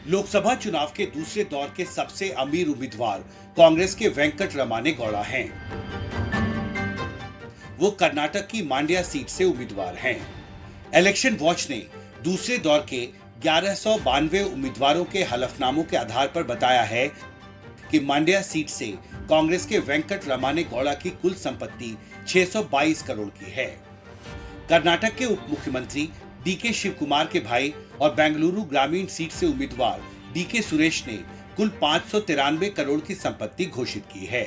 लोकसभा चुनाव के दूसरे दौर के सबसे अमीर उम्मीदवार कांग्रेस के वेंकट रमाने गौड़ा हैं। वो कर्नाटक की मांड्या सीट से उम्मीदवार हैं। इलेक्शन वॉच ने दूसरे दौर के 1192 उम्मीदवारों के हलफनामों के आधार पर बताया है कि मांड्या सीट से कांग्रेस के वेंकट रमाने गौड़ा की कुल संपत्ति 622 करोड़ की है। कर्नाटक के उप मुख्यमंत्री डीके शिव कुमार के भाई और बेंगलुरु ग्रामीण सीट से उम्मीदवार डीके सुरेश ने कुल 593 करोड़ की संपत्ति घोषित की है।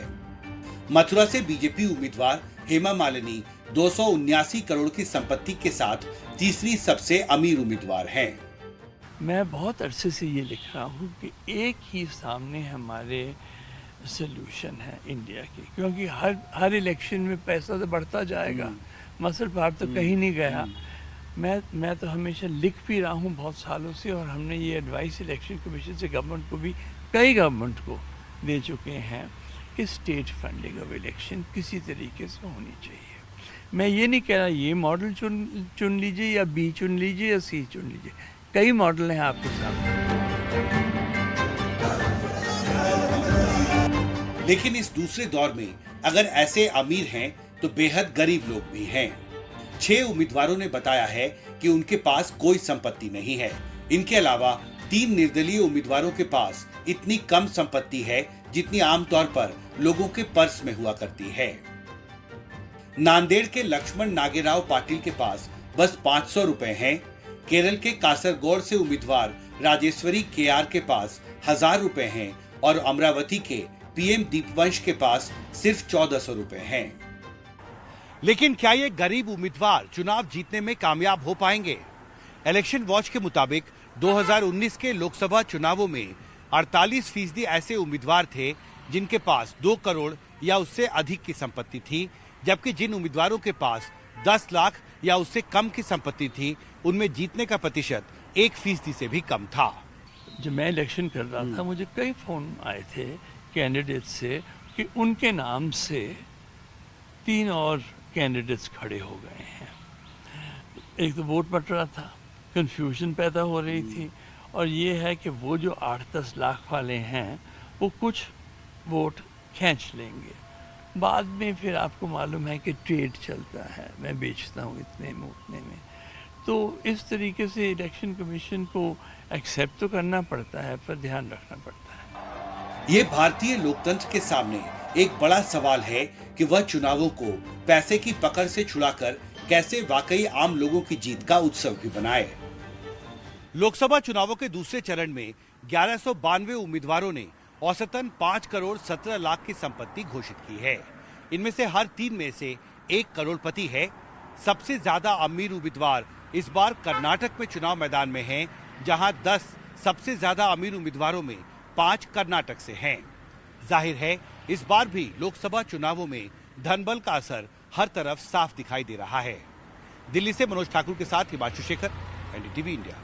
मथुरा से बीजेपी उम्मीदवार हेमा मालिनी 279 करोड़ की संपत्ति के साथ तीसरी सबसे अमीर उम्मीदवार हैं। मैं बहुत अरसे से ये लिख रहा हूँ कि एक ही सामने हमारे सोल्यूशन है इंडिया की, क्योंकि हर इलेक्शन में पैसा तो बढ़ता जाएगा, मसल पार तो कहीं नहीं गया। मैं तो हमेशा लिख भी रहा हूँ बहुत सालों से, और हमने ये एडवाइस इलेक्शन कमीशन से गवर्नमेंट को भी, कई गवर्नमेंट को दे चुके हैं कि स्टेट फंडिंग ऑफ इलेक्शन किसी तरीके से होनी चाहिए। मैं ये नहीं कह रहा ये मॉडल चुन लीजिए या बी चुन लीजिए या सी चुन लीजिए, कई मॉडल हैं आपके सामने। लेकिन इस दूसरे दौर में अगर ऐसे अमीर हैं तो बेहद गरीब लोग भी हैं। 6 उम्मीदवारों ने बताया है कि उनके पास कोई संपत्ति नहीं है। इनके अलावा 3 निर्दलीय उम्मीदवारों के पास इतनी कम संपत्ति है जितनी आमतौर पर लोगों के पर्स में हुआ करती है। नांदेड़ के लक्ष्मण नागेराव पाटिल के पास बस 500 रुपए हैं। केरल के कासरगोड से उम्मीदवार राजेश्वरी केआर के पास 1000 रुपए हैं और अमरावती के पीएम दीपवंश के पास सिर्फ 1400 रुपए हैं। लेकिन क्या ये गरीब उम्मीदवार चुनाव जीतने में कामयाब हो पाएंगे? इलेक्शन वॉच के मुताबिक 2019 के लोकसभा चुनावों में 48% ऐसे उम्मीदवार थे जिनके पास 2 करोड़ या उससे अधिक की संपत्ति थी, जबकि जिन उम्मीदवारों के पास 10 लाख या उससे कम की संपत्ति थी उनमें जीतने का प्रतिशत 1% से भी कम था। जब मैं इलेक्शन कर रहा था मुझे कई फोन आए थे कैंडिडेट से कि उनके नाम से 3 और कैंडिडेट्स खड़े हो गए हैं। एक तो वोट बट रहा था, कंफ्यूजन पैदा हो रही थी, और ये है कि वो जो 8-10 लाख वाले हैं वो कुछ वोट खींच लेंगे, बाद में फिर आपको मालूम है कि ट्रेड चलता है, मैं बेचता हूँ इतने में उतने में। तो इस तरीके से इलेक्शन कमीशन को एक्सेप्ट तो करना पड़ता है, पर ध्यान रखना पड़ता है। ये भारतीय लोकतंत्र के सामने एक बड़ा सवाल है कि वह चुनावों को पैसे की पकड़ से छुड़ाकर कैसे वाकई आम लोगों की जीत का उत्सव भी बनाए। लोकसभा चुनावों के दूसरे चरण में 1192 उम्मीदवारों ने औसतन 5 करोड़ 17 लाख की संपत्ति घोषित की है। इनमें से हर 3 में से 1 करोड़पति है। सबसे ज्यादा अमीर उम्मीदवार इस बार कर्नाटक में चुनाव मैदान में हैं, जहां 10 सबसे ज्यादा अमीर उम्मीदवारों में 5 कर्नाटक से हैं। जाहिर है इस बार भी लोकसभा चुनावों में धनबल का असर हर तरफ साफ दिखाई दे रहा है। दिल्ली से मनोज ठाकुर के साथ हिमांशु शेखर, एनडीटीवी इंडिया।